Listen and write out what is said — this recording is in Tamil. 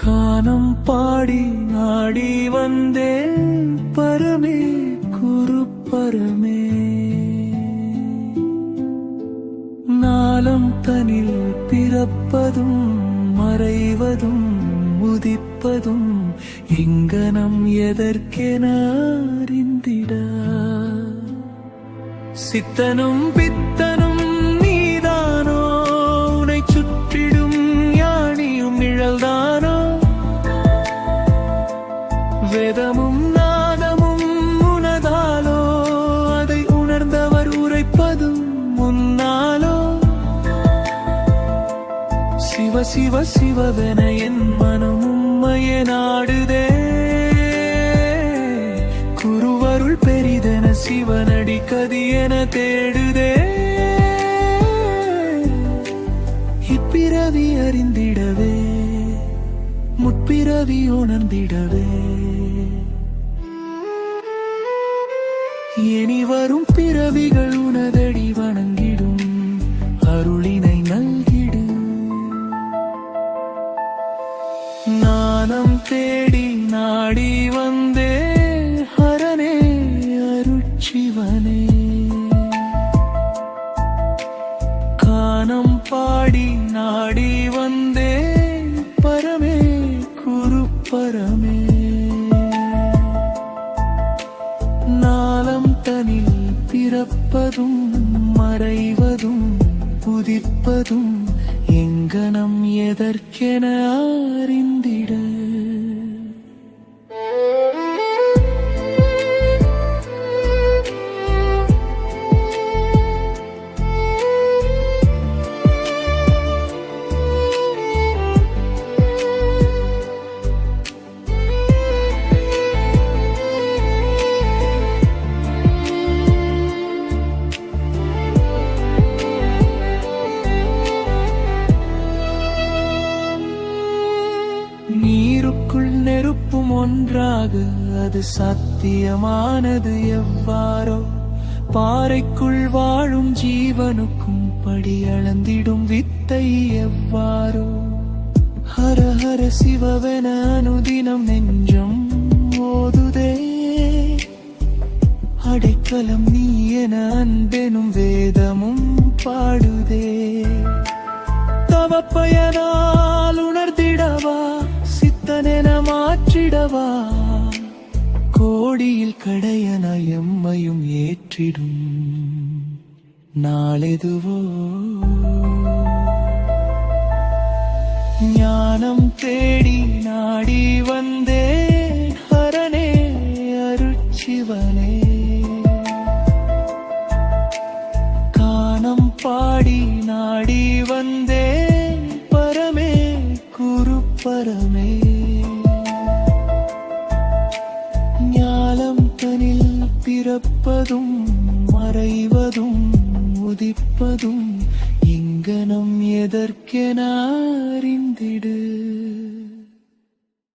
கானம் பாடி நாடி வந்தேன் பரமே குரு பரமே. நாளம் தனில் பிறப்பதும் மறைவதும் உதிப்பதும் இங்கனம் எதற்கென அறிந்திட. சித்தனும் பித்தனும் நீதானோ, உனை சுற்றிடும் யானியும் நிழல்தானோ. வேதமும் நாதமும் உனதாலோ, அதை உணர்ந்தவர் உரைப்பதும் முன்னாலோ. சிவ சிவ சிவவென என் மனம் உம்மைய நாடுதே. குருவருள் பெரிதென சிவனடி கதியென தேடுதே. இப்பிறவி அறிந்திடவே முற்பிறவி உணர்ந்திடவே. இனி வரும் பிறவிகள் உனதடி வணங்கிடும் அருளினை நல்கிடு. நானம் தேடி நாடி வந்தே ஹரனே அருட்சிவனே. கானம் பாடி நாடி வந்தே பரமே குரு பரமே. நாளம் தனில் பிறப்பதும் மறைவதும் உதிப்பதும் எங்கனம் எதற்கென அறிந்திட. நீருக்குள் நெருப்பும் ஒன்றாக அது சாத்தியமானது எவ்வாறோ. பாறைக்குள் வாழும் ஜீவனுக்கும் படி அளந்திடும் வித்தை எவ்வாறோ. ஹர ஹர சிவவென அனுதினம் நெஞ்சம் ஓதுதே. அடைக்கலம் நீ என அன்பெனும் வேதமும் பாடுதே. தவப்பயனால் உணர்ந்திடவா, சித்தனென மாற்றிடவா. கோடியில் கடையன எம்மையும் ஏற்றிடும் நாளெதுவோ. ஞானம் தேடி நாடி வந்தே ஹரனே அருட்சிவனே. கானம் பாடி நாடி வந்தே பரமே குரு பரமே. ஞாலம் தனில் பிறப்பதும் மறைவதும் உதிப்பதும் இங்கனம் எதற்கென அறிந்த